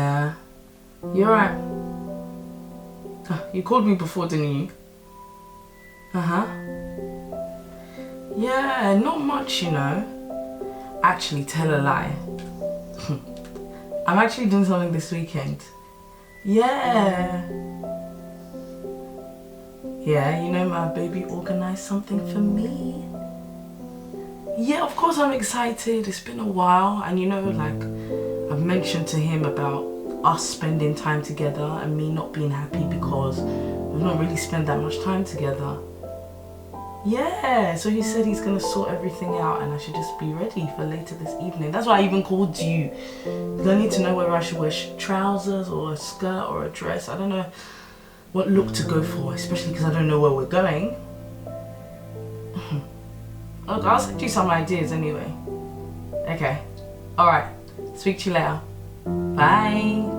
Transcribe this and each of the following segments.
Yeah. You're right. You called me before, didn't you? Uh-huh. Yeah, not much, you know. Actually, tell a lie. I'm actually doing something this weekend. Yeah. Yeah, you know, my baby organized something for me. Yeah, of course I'm excited. It's been a while, and you know, like, I've mentioned to him about us spending time together and me not being happy because we've not really spent that much time together. Yeah, so he said he's gonna sort everything out and I should just be ready for later this evening. That's why I even called you. Because I need to know whether I should wear trousers or a skirt or a dress. I don't know what look to go for, especially because I don't know where we're going. Look, I'll send you some ideas anyway. Okay. Alright. Speak to you later. Bye.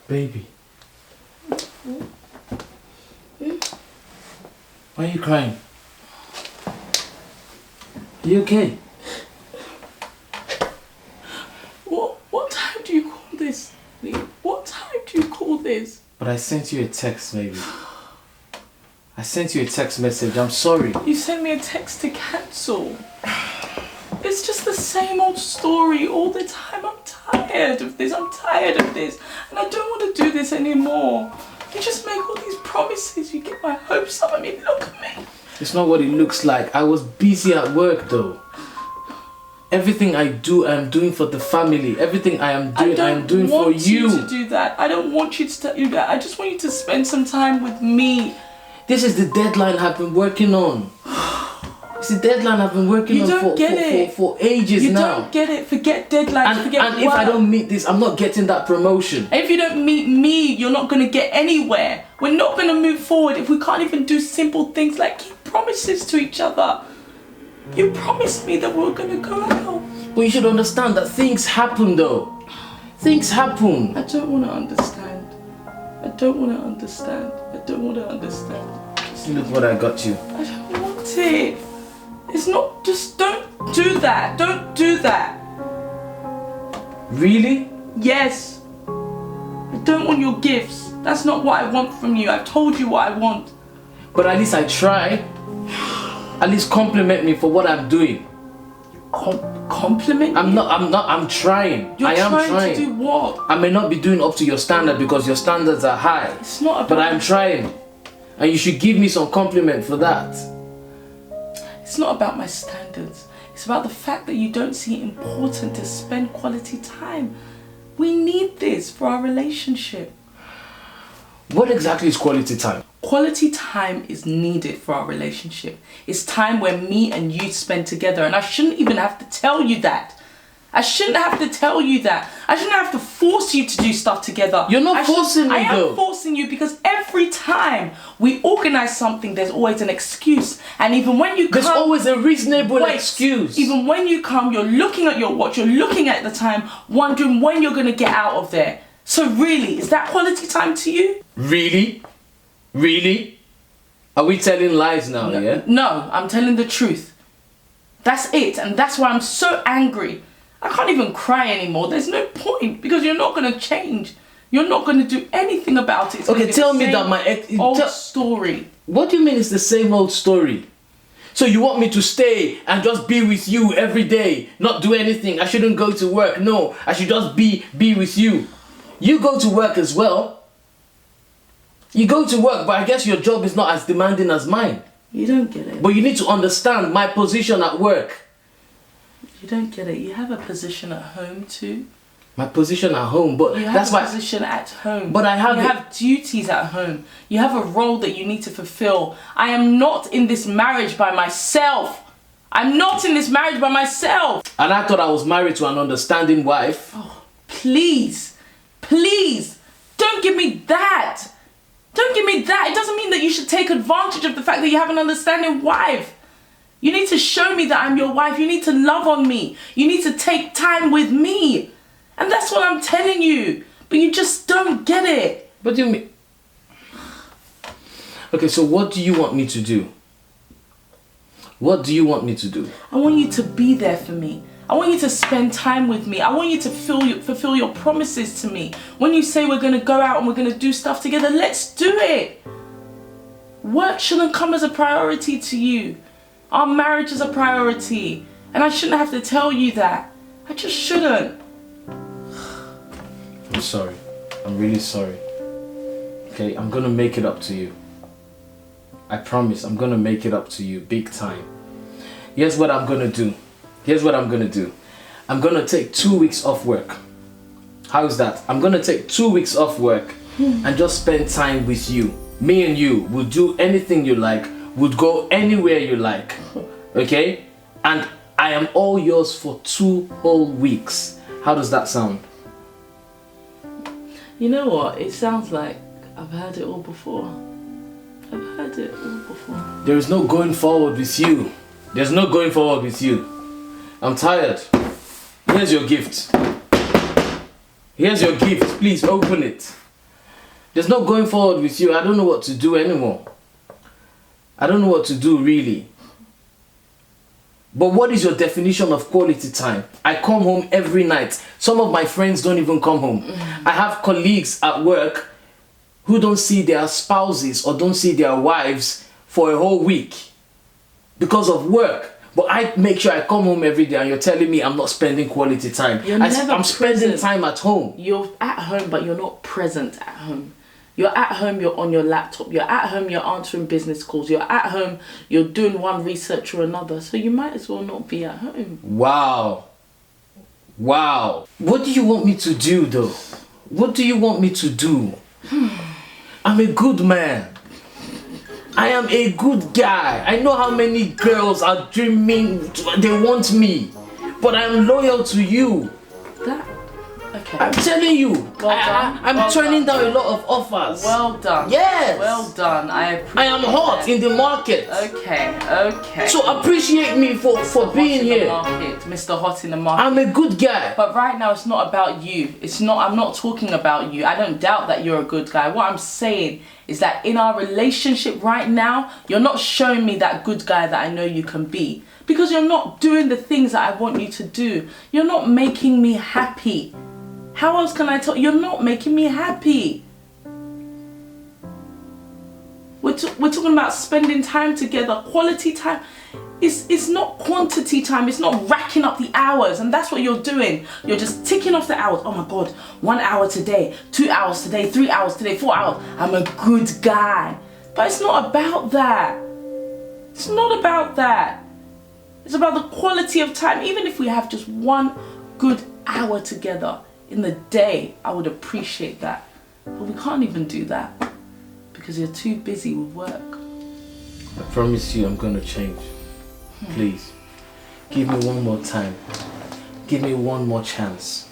Baby. Why are you crying? Are you okay? What time do you call this? What time do you call this? But I sent you a text, baby. I sent you a text message. I'm sorry. You sent me a text to cancel. It's just the same old story all the time. I'm tired of this. I'm tired of this. And I don't want to do this anymore. You just make all these promises. You get my hopes up. I mean, look at me. It's not what it looks like. I was busy at work though. Everything I do, I'm doing for the family. Everything I am doing, I am doing for you. I don't want you to do that. I don't want you to do that. I just want you to spend some time with me. This is the deadline I've been working on. It's the deadline I've been working on for ages now. You don't get it. Forget deadlines. And if I don't meet this, I'm not getting that promotion. And if you don't meet me, you're not going to get anywhere. We're not going to move forward if we can't even do simple things like keep promises to each other. You promised me that we were going to go out. But you should understand that things happen though. Things happen. I don't want to understand. I don't want to understand. I don't want to understand. Just look what I got you. I don't want it. It's not, just don't do that. Don't do that. Really? Yes. I don't want your gifts. That's not what I want from you. I've told you what I want. But at least I try. At least compliment me for what I'm doing. Compliment you? I'm trying. You're I am trying to do what? I may not be doing up to your standard because your standards are high. It's not about... But I'm trying. And you should give me some compliment for that. It's not about my standards. It's about the fact that you don't see it important to spend quality time. We need this for our relationship. What exactly is quality time? Quality time is needed for our relationship. It's time where me and you spend together, and I shouldn't even have to tell you that. I shouldn't have to tell you that. I shouldn't have to force you to do stuff together. You're not forcing me though. I am forcing you because every time we organize something, there's always an excuse. And even when you come... There's always a reasonable excuse. Even when you come, you're looking at your watch, you're looking at the time, wondering when you're going to get out of there. So really, is that quality time to you? Really? Really? Are we telling lies now, yeah? No, I'm telling the truth. That's it, and that's why I'm so angry. I can't even cry anymore. There's no point because you're not going to change. You're not going to do anything about it. It's okay, tell me that my old story. What do you mean it's the same old story? So you want me to stay and just be with you every day, not do anything? I shouldn't go to work. No, I should just be with you. You go to work as well. You go to work, but I guess your job is not as demanding as mine. You don't get it. But you need to understand my position at work. You don't get it. You have a position at home too. My position at home, but that's why. You have a position at home. But I have. You have duties at home. You have a role that you need to fulfill. I am not in this marriage by myself. I'm not in this marriage by myself. And I thought I was married to an understanding wife. Oh, please, please, don't give me that. Don't give me that. It doesn't mean that you should take advantage of the fact that you have an understanding wife. You need to show me that I'm your wife. You need to love on me. You need to take time with me. And that's what I'm telling you. But you just don't get it. What do you mean? Okay, so what do you want me to do? What do you want me to do? I want you to be there for me. I want you to spend time with me. I want you to fulfill your promises to me. When you say we're going to go out and we're going to do stuff together, let's do it. Work shouldn't come as a priority to you. Our marriage is a priority. And I shouldn't have to tell you that. I just shouldn't. I'm sorry. I'm really sorry. Okay, I'm going to make it up to you. I promise I'm going to make it up to you big time. Here's what I'm going to do. Here's what I'm going to do. I'm going to take 2 weeks off work. How's that? I'm going to take 2 weeks off work and just spend time with you. Me and you will do anything you like. Would go anywhere you like. Okay? And I am all yours for 2 whole weeks. How does that sound? You know what? It sounds like I've heard it all before. I've heard it all before. There is no going forward with you. There's no going forward with you. I'm tired. Here's your gift. Here's your gift. Please open it. There's no going forward with you. I don't know what to do anymore. I don't know what to do really. But what is your definition of quality time? I come home every night. Some of my friends don't even come home. I have colleagues at work who don't see their spouses or don't see their wives for a whole week because of work. But I make sure I come home every day and you're telling me I'm not spending quality time. I'm spending time at home. You're at home, but you're not present at home. You're at home, you're on your laptop. You're at home, you're answering business calls. You're at home, you're doing one research or another. So you might as well not be at home. Wow. Wow. What do you want me to do though? What do you want me to do? I'm a good man. I am a good guy. I know how many girls are dreaming, they want me. But I'm loyal to you. Okay. I'm telling you, I'm turning down a lot of offers. Well done. Yes. Well done. I am hot in the market. Okay. So appreciate me for being here. Mr. Hot in the market. I'm a good guy. But right now it's not about you. I'm not talking about you. I don't doubt that you're a good guy. What I'm saying is that in our relationship right now, you're not showing me that good guy that I know you can be. Because you're not doing the things that I want you to do. You're not making me happy. How else can I tell? You're not making me happy. We're talking about spending time together, quality time. It's not quantity time. It's not racking up the hours, and that's what you're doing. You're just ticking off the hours. Oh my God, 1 hour today, 2 hours today, 3 hours today, 4 hours. I'm a good guy. But it's not about that. It's not about that. It's about the quality of time. Even if we have just 1 good hour together in the day, I would appreciate that. But we can't even do that because you're too busy with work. I promise you I'm gonna change. Please, give me one more time. Give me one more chance.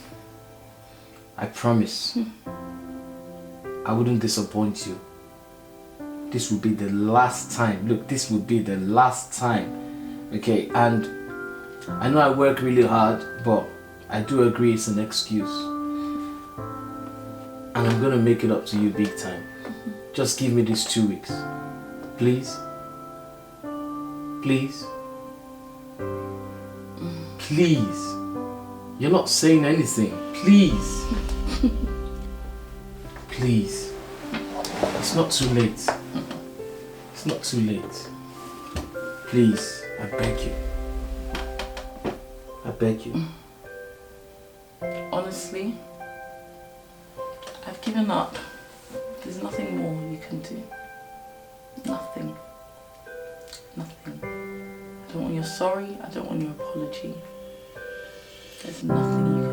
I promise I wouldn't disappoint you. This will be the last time. Look, this will be the last time. Okay, and I know I work really hard, but I do agree it's an excuse. And I'm gonna make it up to you big time. Just give me these 2 weeks. Please? Please? Please? You're not saying anything. Please? Please? It's not too late. It's not too late. Please, I beg you. I beg you. Honestly, I've given up. There's nothing more you can do. Nothing. Nothing. I don't want your sorry. I don't want your apology. There's nothing you can do.